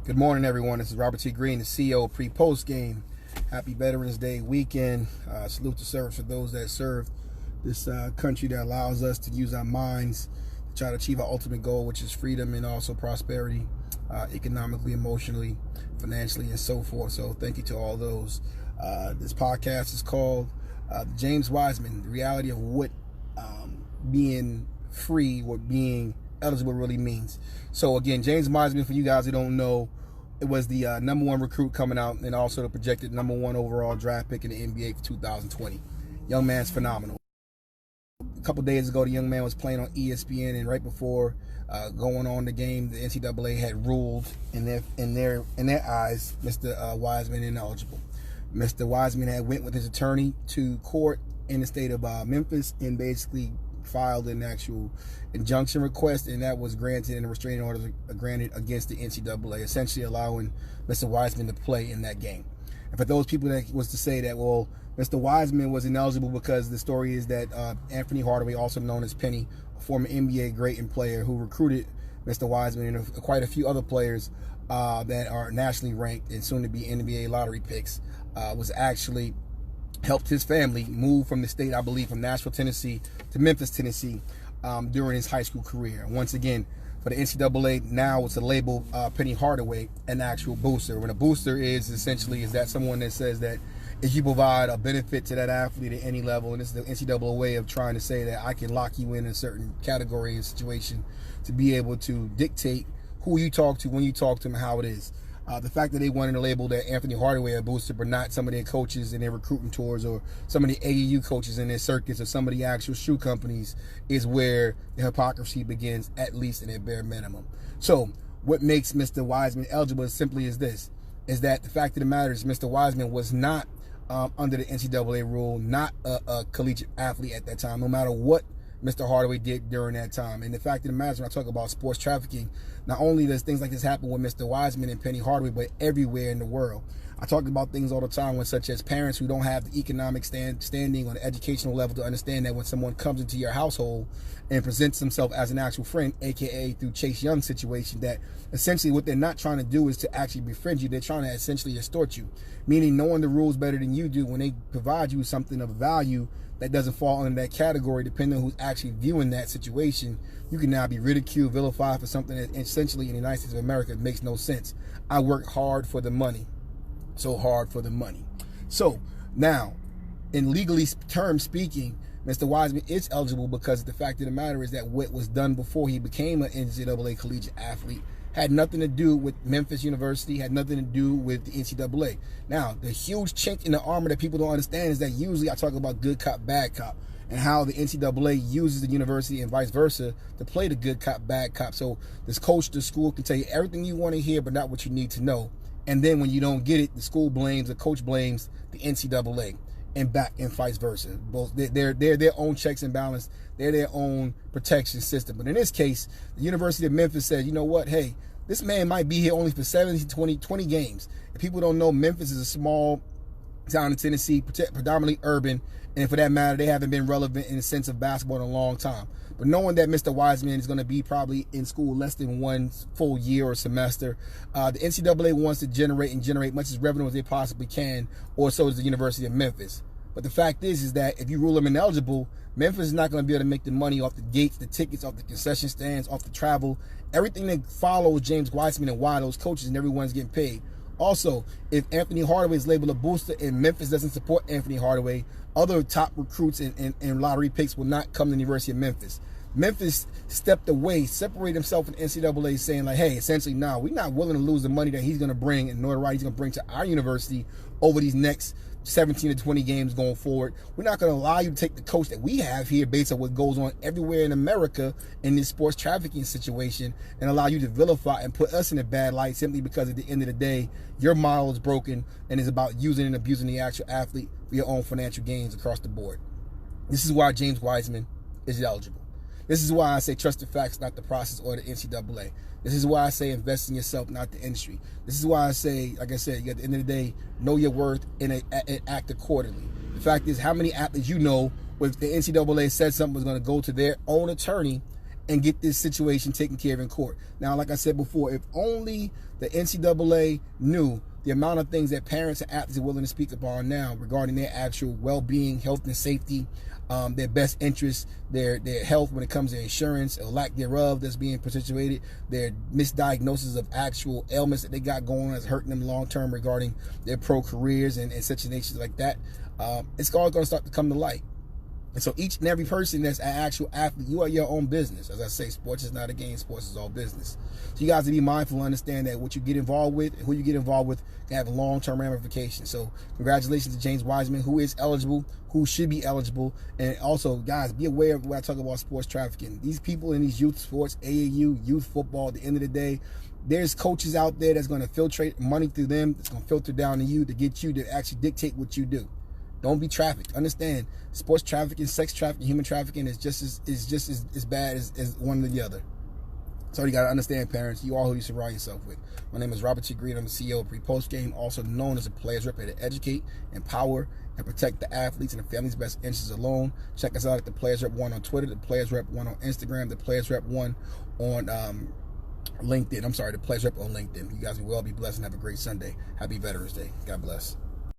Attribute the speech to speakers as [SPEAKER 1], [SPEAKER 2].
[SPEAKER 1] Good morning, everyone. This is Robert T. Green, the CEO of Pre-Post Game. Happy Veterans Day weekend. Salute to service for those that serve this country that allows us to use our minds to try to achieve our ultimate goal, which is freedom and also prosperity, economically, emotionally, financially, and so forth. So thank you to all those. This podcast is called James Wiseman, the reality of what being free, what being eligible really means. So again, James Wiseman, for you guys who don't know, it was the #1 recruit coming out and also the projected #1 overall draft pick in the NBA for 2020. Young man's phenomenal. A couple days ago, the young man was playing on ESPN, and right before going on the game, the NCAA had ruled in their eyes, Mr. Wiseman ineligible. Mr. Wiseman had went with his attorney to court in the state of Memphis and basically filed an actual injunction request, and that was granted, and a restraining order granted against the NCAA, essentially allowing Mr. Wiseman to play in that game. And for those people that was to say that, well, Mr. Wiseman was ineligible because the story is that Anthony Hardaway, also known as Penny, a former NBA great and player who recruited Mr. Wiseman and quite a few other players that are nationally ranked and soon to be NBA lottery picks, was actually helped his family move from the state, I believe, from Nashville, Tennessee to Memphis, Tennessee during his high school career. And once again, for the NCAA, now it's a label Penny Hardaway an actual booster. When a booster is essentially is that someone that says that if you provide a benefit to that athlete at any level, and this is the NCAA way of trying to say that I can lock you in a certain category and situation to be able to dictate who you talk to, when you talk to them, how it is. The fact that they wanted to label that Anthony Hardaway a booster, but not some of their coaches in their recruiting tours or some of the AAU coaches in their circuits or some of the actual shoe companies, is where the hypocrisy begins, at least in a bare minimum. So what makes Mr. Wiseman eligible is simply this, is that the fact of the matter is Mr. Wiseman was not under the NCAA rule, not a collegiate athlete at that time, no matter what Mr. Hardaway did during that time. And the fact of the matter is, when I talk about sports trafficking, not only does things like this happen with Mr. Wiseman and Penny Hardaway, but everywhere in the world. I talk about things all the time with such as parents who don't have the economic standing on the educational level to understand that when someone comes into your household and presents himself as an actual friend, aka through Chase Young situation, that essentially what they're not trying to do is to actually befriend you. They're trying to essentially extort you, meaning knowing the rules better than you do. When they provide you something of value that doesn't fall under that category, depending on who's actually viewing that situation, you can now be ridiculed, vilified for something that essentially in the United States of America makes no sense. I work hard for the money. So hard for the money. So now, in legally terms speaking, Mr. Wiseman is eligible because the fact of the matter is that what was done before he became an NCAA collegiate athlete had nothing to do with Memphis University, had nothing to do with the NCAA. Now, the huge chink in the armor that people don't understand is that usually I talk about good cop, bad cop, and how the NCAA uses the university and vice versa to play the good cop, bad cop. So this coach, the school can tell you everything you want to hear, but not what you need to know. And then when you don't get it, the school blames, the coach blames the NCAA, and back and vice versa. Both they're their own checks and balance. They're their own protection system. But in this case, the University of Memphis said, you know what? Hey, this man might be here only for 20 games. If people don't know, Memphis is a small town in Tennessee, predominantly urban, and for that matter, they haven't been relevant in the sense of basketball in a long time. But knowing that Mr. Wiseman is going to be probably in school less than one full year or semester, the NCAA wants to generate much as revenue as they possibly can, or so does the University of Memphis. But the fact is that if you rule him ineligible, Memphis is not going to be able to make the money off the gates, the tickets, off the concession stands, off the travel, everything that follows James Wiseman and why those coaches and everyone's getting paid. Also, if Anthony Hardaway is labeled a booster and Memphis doesn't support Anthony Hardaway, other top recruits and lottery picks will not come to the University of Memphis. Memphis stepped away, separated himself from the NCAA, saying like, hey, essentially, nah, we're not willing to lose the money that he's going to bring and notoriety he's going to bring to our university over these next 17 to 20 games going forward. We're not going to allow you to take the coach that we have here based on what goes on everywhere in America in this sports trafficking situation and allow you to vilify and put us in a bad light simply because at the end of the day, your model is broken and is about using and abusing the actual athlete for your own financial gains across the board. This is why James Wiseman is eligible. This is why I say trust the facts, not the process or the NCAA. This is why I say invest in yourself, not the industry. This is why I say, like I said, at the end of the day, know your worth and act accordingly. The fact is, how many athletes you know, if the NCAA said something was going to go to their own attorney and get this situation taken care of in court. Now, like I said before, if only the NCAA knew the amount of things that parents and athletes are willing to speak upon now regarding their actual well-being, health and safety, their best interests, their health when it comes to insurance or lack thereof that's being perpetuated, their misdiagnosis of actual ailments that they got going on that's hurting them long-term regarding their pro careers and situations like that, it's all going to start to come to light. And so each and every person that's an actual athlete, you are your own business. As I say, sports is not a game, sports is all business. So you guys to be mindful and understand that what you get involved with and who you get involved with can have long-term ramifications. So congratulations to James Wiseman, who is eligible, who should be eligible. And also, guys, be aware of when I talk about sports trafficking. These people in these youth sports, AAU, youth football, at the end of the day, there's coaches out there that's going to filtrate money through them. It's going to filter down to you to get you to actually dictate what you do. Don't be trafficked. Understand, sports trafficking, sex trafficking, human trafficking is just as bad as one or the other. So you got to understand, parents, you are who you surround yourself with. My name is Robert T. Green. I'm the CEO of Pre-Post Game, also known as a players rep, here to educate, empower, and protect the athletes and the family's best interests alone. Check us out at the Players Rep 1 on Twitter, the Players Rep 1 on Instagram, the Players Rep 1 on LinkedIn. I'm sorry, the Players Rep on LinkedIn. You guys will well be blessed and have a great Sunday. Happy Veterans Day. God bless.